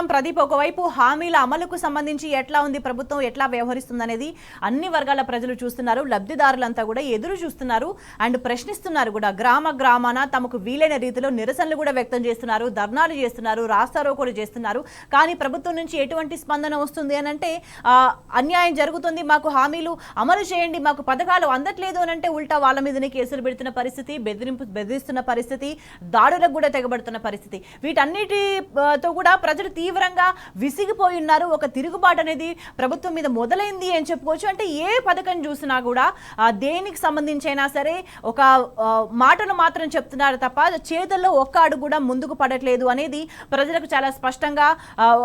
ప్రదీప్ ఒకవైపు హామీల అమలుకు సంబంధించి ఎట్లా ఉంది ప్రభుత్వం ఎట్లా వ్యవహరిస్తుందనేది అన్ని వర్గాల ప్రజలు చూస్తున్నారు. లబ్ధిదారులంతా కూడా ఎదురు చూస్తున్నారు అండ్ ప్రశ్నిస్తున్నారు కూడా. గ్రామాన తమకు వీలైన రీతిలో నిరసనలు కూడా వ్యక్తం చేస్తున్నారు, ధర్నాలు చేస్తున్నారు, రాస్తారోకోలు చేస్తున్నారు. కానీ ప్రభుత్వం నుంచి ఎటువంటి స్పందన వస్తుంది అని అంటే అన్యాయం జరుగుతుంది, మాకు హామీలు అమలు చేయండి, మాకు పథకాలు అందట్లేదు అని అంటే ఉల్టా వాళ్ళ మీదనే కేసులు పెడుతున్న పరిస్థితి, బెదిరిస్తున్న పరిస్థితి, దాడులకు కూడా తెగబడుతున్న పరిస్థితి. వీటన్నిటితో కూడా ప్రజలు తీవ్రంగా విసిగిపోయి ఉన్నారు. ఒక తిరుగుబాటు అనేది ప్రభుత్వం మీద మొదలైంది అని చెప్పుకోవచ్చు. అంటే ఏ పథకం చూసినా కూడా దేనికి సంబంధించైనా సరే ఒక మాటలు మాత్రం చెప్తున్నారు తప్ప చేతుల్లో ఒక్క అడుగు కూడా ముందుకు పడట్లేదు అనేది ప్రజలకు చాలా స్పష్టంగా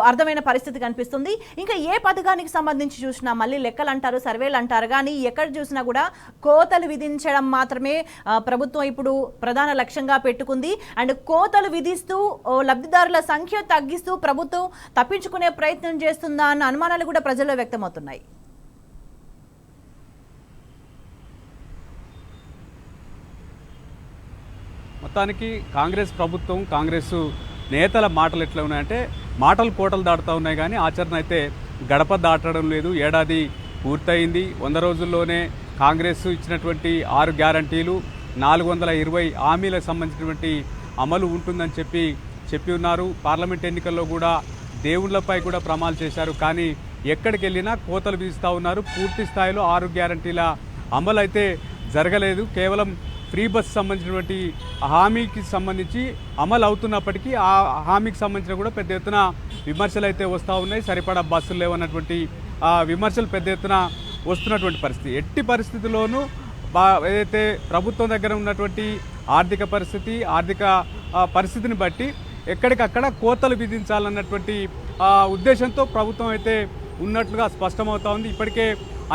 అర్థమైన పరిస్థితి కనిపిస్తుంది. ఇంకా ఏ పథకానికి సంబంధించి చూసినా మళ్ళీ లెక్కలు అంటారు, సర్వేలు అంటారు, కానీ ఎక్కడ చూసినా కూడా కోతలు విధించడం మాత్రమే ప్రభుత్వం ఇప్పుడు ప్రధాన లక్ష్యంగా పెట్టుకుంది. అండ్ కోతలు విధిస్తూ లబ్ధిదారుల సంఖ్య తగ్గిస్తూ ప్రభుత్వం తప్పించుకునే ప్రయత్నం చేస్తుందా అన్న అనుమానాలు కూడా ప్రజల్లో వ్యక్తమవుతున్నాయి. మొత్తానికి కాంగ్రెస్ ప్రభుత్వం, కాంగ్రెస్ నేతల మాటలు ఎట్లా ఉన్నాయంటే మాటలు కోటలు దాటుతూ ఉన్నాయి, కానీ ఆచరణ అయితే గడప దాటడం లేదు. ఏడాది పూర్తయింది. 100 రోజుల్లోనే కాంగ్రెస్ ఇచ్చినటువంటి 6 గ్యారంటీలు, 420 హామీలకు సంబంధించినటువంటి అమలు ఉంటుందని చెప్పి ఉన్నారు. పార్లమెంట్ ఎన్నికల్లో కూడా దేవుళ్లపై కూడా ప్రమాణాలు చేశారు. కానీ ఎక్కడికి వెళ్ళినా కోతలు విధిస్తూ ఉన్నారు. పూర్తి స్థాయిలో 6 గ్యారంటీల అమలు అయితే జరగలేదు. కేవలం ఫ్రీ బస్ సంబంధించినటువంటి హామీకి సంబంధించి అమలు అవుతున్నప్పటికీ ఆ హామీకి సంబంధించిన కూడా పెద్ద ఎత్తున విమర్శలు అయితే వస్తూ ఉన్నాయి. సరిపడా బస్సులు లేవన్నటువంటి విమర్శలు పెద్ద ఎత్తున వస్తున్నటువంటి పరిస్థితి. ఎట్టి పరిస్థితుల్లోనూ ఏదైతే ప్రభుత్వం దగ్గర ఉన్నటువంటి ఆర్థిక పరిస్థితిని బట్టి ఎక్కడికక్కడ కోతలు విధించాలన్నటువంటి ఉద్దేశంతో ప్రభుత్వం అయితే ఉన్నట్లుగా స్పష్టమవుతా ఉంది. ఇప్పటికే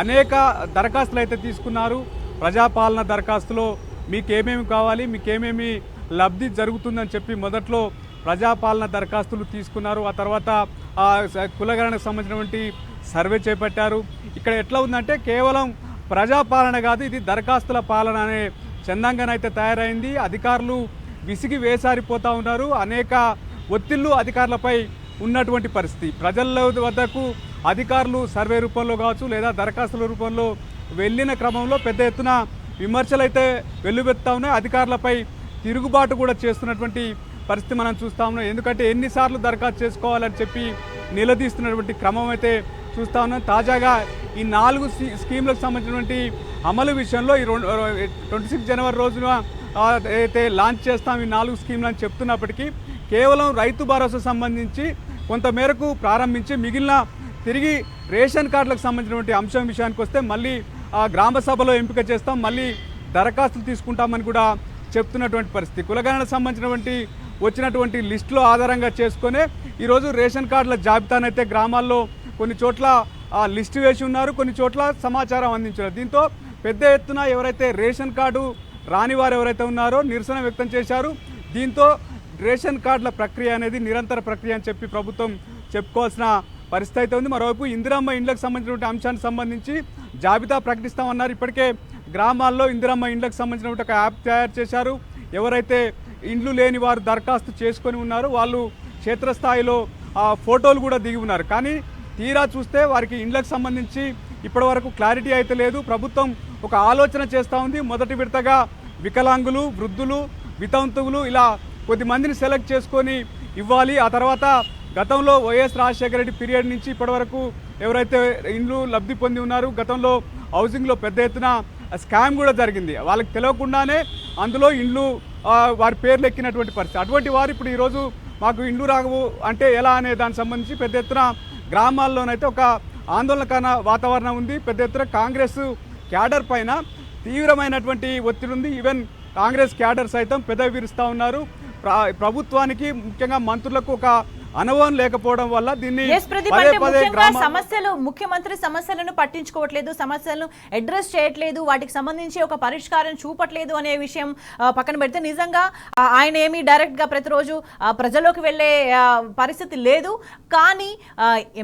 అనేక దరఖాస్తులు అయితే తీసుకున్నారు. ప్రజాపాలన దరఖాస్తులో మీకేమేమి కావాలి, మీకేమేమి లబ్ధి జరుగుతుందని చెప్పి మొదట్లో ప్రజాపాలన దరఖాస్తులు తీసుకున్నారు. ఆ తర్వాత కులగణకు సంబంధించినటువంటి సర్వే చేపట్టారు. ఇక్కడ ఎట్లా ఉందంటే కేవలం ప్రజాపాలన కాదు, ఇది దరఖాస్తుల పాలన అనే చందంగానైతే తయారైంది. అధికారులు విసిగి వేసారిపోతూ ఉన్నారు. అనేక ఒత్తిళ్లు అధికారులపై ఉన్నటువంటి పరిస్థితి. ప్రజల వద్దకు అధికారులు సర్వే రూపంలో కావచ్చు లేదా దరఖాస్తుల రూపంలో వెళ్ళిన క్రమంలో పెద్ద ఎత్తున విమర్శలు అయితే వెల్లువెత్తా ఉన్నాయి. అధికారులపై తిరుగుబాటు కూడా చేస్తున్నటువంటి పరిస్థితి మనం చూస్తూ ఉన్నాం. ఎందుకంటే ఎన్నిసార్లు దరఖాస్తు చేసుకోవాలని చెప్పి నిలదీస్తున్నటువంటి క్రమం అయితే చూస్తూ ఉన్నాం. తాజాగా ఈ 4 స్కీమ్లకు సంబంధించినటువంటి అమలు విషయంలో ఈ 26 జనవరి రోజున అయితే లాంచ్ చేస్తాం ఈ 4 స్కీమ్లు అని చెప్తున్నప్పటికీ కేవలం రైతు భరోసా సంబంధించి కొంతమేరకు ప్రారంభించి మిగిలిన తిరిగి రేషన్ కార్డులకు సంబంధించినటువంటి అంశం విషయానికి వస్తే మళ్ళీ గ్రామ సభలో ఎంపిక చేస్తాం, మళ్ళీ దరఖాస్తులు తీసుకుంటామని కూడా చెప్తున్నటువంటి పరిస్థితి. కులగణనకు సంబంధించినటువంటి వచ్చినటువంటి లిస్టులో ఆధారంగా చేసుకునే ఈరోజు రేషన్ కార్డుల జాబితానైతే గ్రామాల్లో కొన్ని చోట్ల లిస్టు వేసి ఉన్నారు, కొన్ని చోట్ల సమాచారం అందించారు. దీంతో పెద్ద ఎత్తున ఎవరైతే రేషన్ కార్డు రాని వారు ఎవరైతే ఉన్నారో నిరసన వ్యక్తం చేశారు. దీంతో రేషన్ కార్డుల ప్రక్రియ అనేది నిరంతర ప్రక్రియ అని చెప్పి ప్రభుత్వం చెప్పుకోవాల్సిన పరిస్థితి అయితే ఉంది. మరోవైపు ఇందిరమ్మ ఇండ్లకు సంబంధించినటువంటి అంశానికి సంబంధించి జాబితా ప్రకటిస్తామన్నారు. ఇప్పటికే గ్రామాల్లో ఇందిరమ్మ ఇండ్లకు సంబంధించినటువంటి ఒక యాప్ తయారు చేశారు. ఎవరైతే ఇండ్లు లేని వారు దరఖాస్తు చేసుకొని ఉన్నారో వాళ్ళు క్షేత్రస్థాయిలో ఫోటోలు కూడా దిగి ఉన్నారు. కానీ తీరా చూస్తే వారికి ఇండ్లకు సంబంధించి ఇప్పటివరకు క్లారిటీ అయితే లేదు. ప్రభుత్వం ఒక ఆలోచన చేస్తూ ఉంది. మొదటి విడతగా వికలాంగులు, వృద్ధులు, వితంతువులు ఇలా కొద్దిమందిని సెలెక్ట్ చేసుకొని ఇవ్వాలి. ఆ తర్వాత గతంలో వైఎస్ రాజశేఖర రెడ్డి పీరియడ్ నుంచి ఇప్పటివరకు ఎవరైతే ఇండ్లు లబ్ధి పొంది ఉన్నారు, గతంలో హౌసింగ్లో పెద్ద ఎత్తున స్కామ్ కూడా జరిగింది. వాళ్ళకి తెలియకుండానే అందులో ఇండ్లు వారి పేర్లు ఎక్కినటువంటి పరిస్థితి. అటువంటి వారు ఇప్పుడు ఈరోజు మాకు ఇండ్లు రావు అంటే ఎలా అనే దానికి సంబంధించి పెద్ద ఎత్తున గ్రామాల్లోనైతే ఒక ఆందోళనకర వాతావరణం ఉంది. పెద్ద ఎత్తున కాంగ్రెస్ క్యాడర్ పైన తీవ్రమైనటువంటి ఒత్తిడి ఉంది. ఈవెన్ కాంగ్రెస్ క్యాడర్ సైతం పెదవి విరుస్తూ ఉన్నారు. ప్రభుత్వానికి ముఖ్యంగా మంత్రులకు ఒక అనుభవం లేకపోవడం వల్ల దీన్ని సమస్యలు ముఖ్యమంత్రి సమస్యలను పట్టించుకోవట్లేదు, సమస్యలను అడ్రస్ చేయట్లేదు, వాటికి సంబంధించి ఒక పరిష్కారం చూపట్లేదు అనే విషయం పక్కన పెడితే నిజంగా ఆయన ఏమి డైరెక్ట్ గా ప్రతిరోజు ప్రజల్లోకి వెళ్లే పరిస్థితి లేదు. కానీ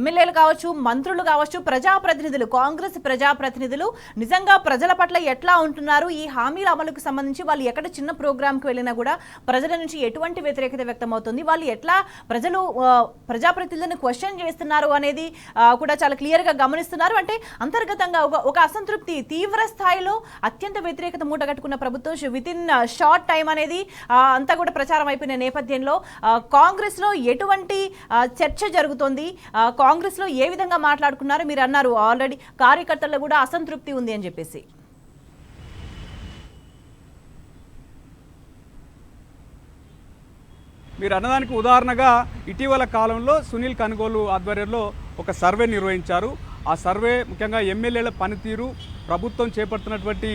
ఎమ్మెల్యేలు కావచ్చు, మంత్రులు కావచ్చు, ప్రజాప్రతినిధులు, కాంగ్రెస్ ప్రజాప్రతినిధులు నిజంగా ప్రజల పట్ల ఎట్లా ఉంటున్నారు, ఈ హామీల అమలుకు సంబంధించి వాళ్ళు ఎక్కడ చిన్న ప్రోగ్రామ్కి వెళ్ళినా కూడా ప్రజల నుంచి ఎటువంటి వ్యతిరేకత వ్యక్తమవుతుంది, వాళ్ళు ఎట్లా ప్రజలు ప్రజాప్రతినిధులను క్వశ్చన్ చేస్తున్నారు అనేది కూడా చాలా క్లియర్గా గమనిస్తున్నారు. అంటే అంతర్గతంగా ఒక అసంతృప్తి తీవ్ర స్థాయిలో అత్యంత వ్యతిరేకత మూటగట్టుకున్న ప్రభుత్వం విత్ ఇన్ షార్ట్ టైం అనేది అంతా కూడా ప్రచారం అయిపోయిన నేపథ్యంలో కాంగ్రెస్ లో ఎటువంటి చర్చ జరుగుతోంది, కాంగ్రెస్ లో ఏ విధంగా మాట్లాడుకున్నారు? మీరు అన్నారు ఆల్రెడీ కార్యకర్తల్లో కూడా అసంతృప్తి ఉంది అని చెప్పేసి. మీరు అన్నదానికి ఉదాహరణగా ఇటీవల కాలంలో సునీల్ కనుగోలు ఆధ్వర్యంలో ఒక సర్వే నిర్వహించారు. ఆ సర్వే ముఖ్యంగా ఎమ్మెల్యేల పనితీరు, ప్రభుత్వం చేపడుతున్నటువంటి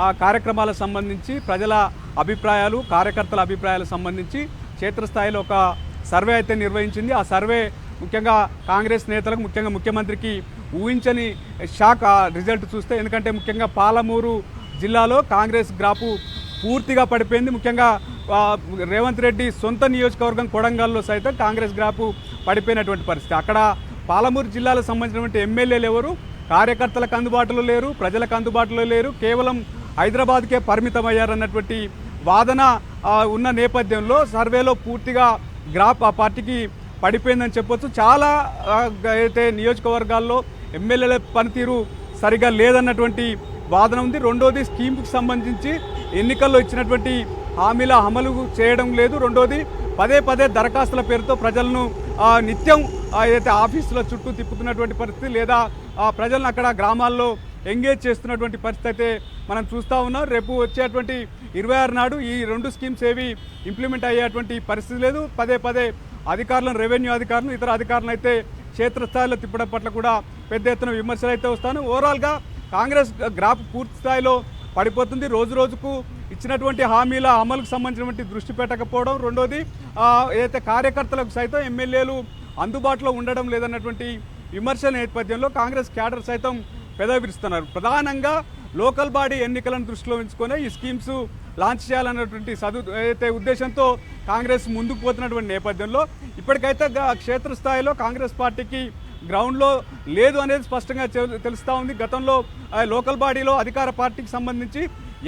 ఆ కార్యక్రమాలకు సంబంధించి ప్రజల అభిప్రాయాలు, కార్యకర్తల అభిప్రాయాలకు సంబంధించి క్షేత్రస్థాయిలో ఒక సర్వే అయితే నిర్వహించింది. ఆ సర్వే ముఖ్యంగా కాంగ్రెస్ నేతలకు, ముఖ్యంగా ముఖ్యమంత్రికి ఊహించని షాక్ ఆ రిజల్ట్ చూస్తే. ఎందుకంటే ముఖ్యంగా పాలమూరు జిల్లాలో కాంగ్రెస్ గ్రాఫు పూర్తిగా పడిపోయింది. ముఖ్యంగా రేవంత్ రెడ్డి సొంత నియోజకవర్గం కొడంగల్లో సైతం కాంగ్రెస్ గ్రాఫు పడిపోయినటువంటి పరిస్థితి. అక్కడ పాలమూరు జిల్లాలకు సంబంధించినటువంటి ఎమ్మెల్యేలు ఎవరు కార్యకర్తలకు అందుబాటులో లేరు, ప్రజలకు అందుబాటులో లేరు, కేవలం హైదరాబాద్కే పరిమితం అయ్యారన్నటువంటి వాదన ఉన్న నేపథ్యంలో సర్వేలో పూర్తిగా గ్రాఫ్ ఆ పార్టీకి పడిపోయిందని చెప్పొచ్చు. చాలా అయితే నియోజకవర్గాల్లో ఎమ్మెల్యేల పనితీరు సరిగా లేదన్నటువంటి వాదన ఉంది. రెండోది స్కీమ్కి సంబంధించి ఎన్నికల్లో ఇచ్చినటువంటి హామీల అమలు చేయడం లేదు. రెండోది పదే పదే దరఖాస్తుల పేరుతో ప్రజలను నిత్యం ఏదైతే ఆఫీసుల చుట్టూ తిప్పుతున్నటువంటి పరిస్థితి, లేదా ప్రజలను అక్కడ గ్రామాల్లో ఎంగేజ్ చేస్తున్నటువంటి పరిస్థితి అయితే మనం చూస్తూ ఉన్నాం. రేపు వచ్చేటువంటి 26 నాడు ఈ 2 స్కీమ్స్ ఏవి ఇంప్లిమెంట్ అయ్యేటువంటి పరిస్థితి లేదు. పదే పదే అధికారులను, రెవెన్యూ అధికారులను, ఇతర అధికారులను అయితే క్షేత్రస్థాయిలో తిప్పడం పట్ల కూడా పెద్ద ఎత్తున విమర్శలు అయితే వస్తాను. ఓవరాల్గా కాంగ్రెస్ గ్రాఫ్ పూర్తి స్థాయిలో పడిపోతుంది. రోజు రోజుకు ఇచ్చినటువంటి హామీల అమలుకు సంబంధించినటువంటి దృష్టి పెట్టకపోవడం, రెండోది ఏదైతే కార్యకర్తలకు సైతం ఎమ్మెల్యేలు అందుబాటులో ఉండడం లేదన్నటువంటి విమర్శల నేపథ్యంలో కాంగ్రెస్ క్యాడర్ సైతం పెదవిరుస్తున్నారు. ప్రధానంగా లోకల్ బాడీ ఎన్నికలను దృష్టిలో ఉంచుకొని ఈ స్కీమ్స్ లాంచ్ చేయాలన్నటువంటి ఏదైతే ఉద్దేశంతో కాంగ్రెస్ ముందుకు పోతున్నటువంటి నేపథ్యంలో ఇప్పటికైతే క్షేత్రస్థాయిలో కాంగ్రెస్ పార్టీకి గ్రౌండ్లో లేదు అనేది స్పష్టంగా తెలుస్తూ ఉంది. గతంలో లోకల్ బాడీలో అధికార పార్టీకి సంబంధించి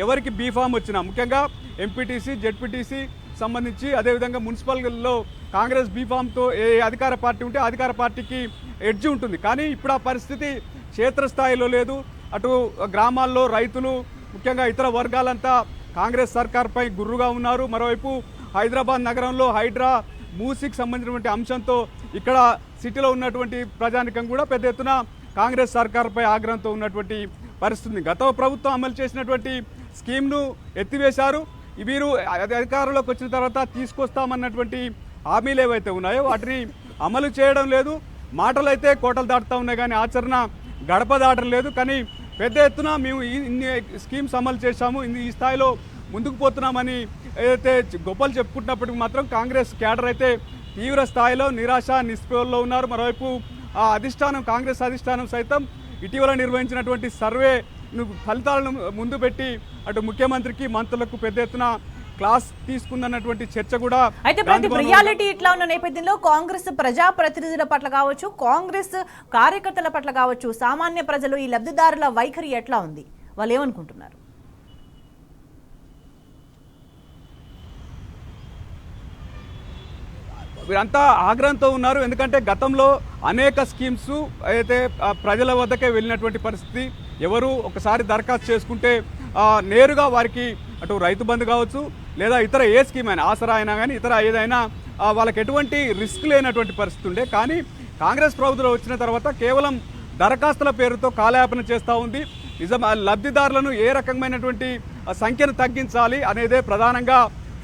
ఎవరికి బీఫామ్ వచ్చినా, ముఖ్యంగా ఎంపీటీసీ, జెడ్పీటీసీ సంబంధించి, అదేవిధంగా మున్సిపల్లో కాంగ్రెస్ బీఫామ్తో ఏ అధికార పార్టీ ఉంటే అధికార పార్టీకి ఎడ్జ్ ఉంటుంది. కానీ ఇప్పుడు ఆ పరిస్థితి క్షేత్రస్థాయిలో లేదు. అటు గ్రామాల్లో రైతులు, ముఖ్యంగా ఇతర వర్గాలంతా కాంగ్రెస్ సర్కార్పై గుర్రుగా ఉన్నారు. మరోవైపు హైదరాబాద్ నగరంలో హైడ్రా, మూసీకి సంబంధించినటువంటి అంశంతో ఇక్కడ సిటీలో ఉన్నటువంటి ప్రజానికం కూడా పెద్ద ఎత్తున కాంగ్రెస్ సర్కార్పై ఆగ్రహంతో ఉన్నటువంటి పరిస్థితి. గత ప్రభుత్వం అమలు చేసినటువంటి స్కీమ్ను ఎత్తివేశారు. వీరు అధికారంలోకి వచ్చిన తర్వాత తీసుకొస్తామన్నటువంటి హామీలు ఏవైతే ఉన్నాయో వాటిని అమలు చేయడం లేదు. మాటలు అయితే కోటలు దాటుతూ ఉన్నాయి కానీ ఆచరణ గడప దాటం లేదు. కానీ పెద్ద ఎత్తున మేము ఇన్ని స్కీమ్స్ అమలు చేశాము, ఈ స్థాయిలో ముందుకు పోతున్నామని ఏదైతే గొప్పలు చెప్పుకుంటున్నప్పటికీ మాత్రం కాంగ్రెస్ క్యాడర్ అయితే తీవ్ర స్థాయిలో నిరాశ, నిస్పృహల్లో ఉన్నారు. మరోవైపు అధిష్టానం, కాంగ్రెస్ అధిష్టానం సైతం ఇటీవల నిర్వహించినటువంటి సర్వే ఫలితాలను ముందు పెట్టి అటు ముఖ్యమంత్రికి, మంత్రులకు పెద్ద ఎత్తున క్లాస్ తీసుకుందన్నటువంటి చర్చ కూడా. అయితే ప్రతి రియాలిటీ ఇట్లా ఉన్న నేపథ్యంలో కాంగ్రెస్ ప్రజాప్రతినిధుల పట్ల కావచ్చు, కాంగ్రెస్ కార్యకర్తల పట్ల కావచ్చు, సామాన్య ప్రజలు ఈ లబ్ధిదారుల వైఖరి ఎట్లా ఉంది, వాళ్ళు ఏమనుకుంటున్నారు? వీరంతా ఆగ్రహంతో ఉన్నారు. ఎందుకంటే గతంలో అనేక స్కీమ్స్ అయితే ప్రజల వద్దకే వెళ్ళినటువంటి పరిస్థితి. ఎవరు ఒకసారి దరఖాస్తు చేసుకుంటే నేరుగా వారికి అటు రైతు బంధు కావచ్చు, లేదా ఇతర ఏ స్కీమ్ అయినా, ఆసరా అయినా కానీ ఇతర ఏదైనా వాళ్ళకి ఎటువంటి రిస్క్ లేనటువంటి పరిస్థితి ఉండే. కానీ కాంగ్రెస్ ప్రభుత్వం వచ్చిన తర్వాత కేవలం దరఖాస్తుల పేరుతో కాలయాపన చేస్తూ ఉంది. లబ్ధిదారులను ఏ రకమైనటువంటి సంఖ్యను తగ్గించాలి అనేదే ప్రధానంగా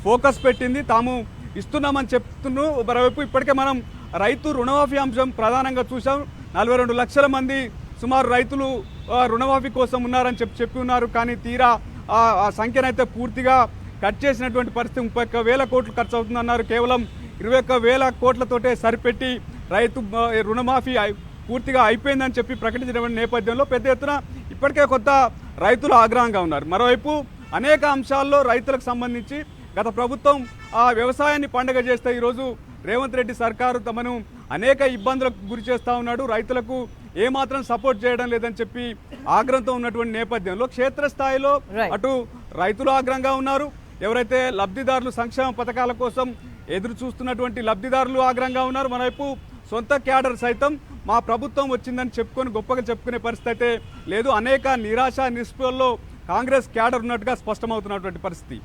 ఫోకస్ పెట్టింది. తాము ఇస్తున్నామని చెప్తున్నాం. మరోవైపు ఇప్పటికే మనం రైతు రుణమాఫీ అంశం ప్రధానంగా చూసాం. 42 లక్షల మంది సుమారు రైతులు రుణమాఫీ కోసం ఉన్నారని చెప్పి ఉన్నారు. కానీ తీరా ఆ సంఖ్యనైతే పూర్తిగా కట్ చేసినటువంటి పరిస్థితి. 31,000 కోట్లు ఖర్చు అవుతుందన్నారు. కేవలం 21,000 కోట్లతోటే సరిపెట్టి రైతు రుణమాఫీ పూర్తిగా అయిపోయిందని చెప్పి ప్రకటించిన నేపథ్యంలో పెద్ద ఎత్తున ఇప్పటికే కొత్త రైతులు ఆగ్రహంగా ఉన్నారు. మరోవైపు అనేక అంశాల్లో రైతులకు సంబంధించి గత ప్రభుత్వం వ్యవసాయాన్ని పండుగ చేస్తే ఈరోజు రేవంత్ రెడ్డి సర్కారు తమను అనేక ఇబ్బందులకు గురి చేస్తూ ఉన్నాడు, రైతులకు ఏమాత్రం సపోర్ట్ చేయడం లేదని చెప్పి ఆగ్రహంతో ఉన్నటువంటి నేపథ్యంలో క్షేత్రస్థాయిలో అటు రైతులు ఆగ్రహంగా ఉన్నారు. ఎవరైతే లబ్ధిదారులు సంక్షేమ పథకాల కోసం ఎదురు చూస్తున్నటువంటి లబ్ధిదారులు ఆగ్రహంగా ఉన్నారు. మనవైపు సొంత క్యాడర్ సైతం మా ప్రభుత్వం వచ్చిందని గొప్పగా చెప్పుకునే పరిస్థితి అయితే లేదు. అనేక నిరాశ నిస్పృహల్లో కాంగ్రెస్ క్యాడర్ ఉన్నట్టుగా స్పష్టమవుతున్నటువంటి పరిస్థితి.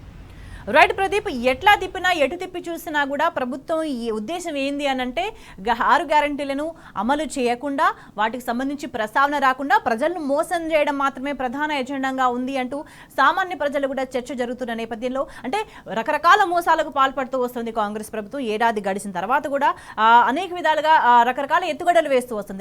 రైట్ ప్రదీప్, ఎట్లా తిప్పినా ఎటు తిప్పి చూసినా కూడా ప్రభుత్వం ఈ ఉద్దేశం ఏంది అని అంటే 6 గ్యారంటీలను అమలు చేయకుండా వాటికి సంబంధించి ప్రస్తావన రాకుండా ప్రజలను మోసం చేయడం మాత్రమే ప్రధాన ఎజెండాగా ఉంది అంటూ సామాన్య ప్రజలు కూడా చర్చ జరుగుతున్న నేపథ్యంలో అంటే రకరకాల మోసాలకు పాల్పడుతూ వస్తుంది కాంగ్రెస్ ప్రభుత్వం. ఏడాది గడిచిన తర్వాత కూడా అనేక విధాలుగా రకరకాల ఎత్తుగడలు వేస్తూ వస్తుంది.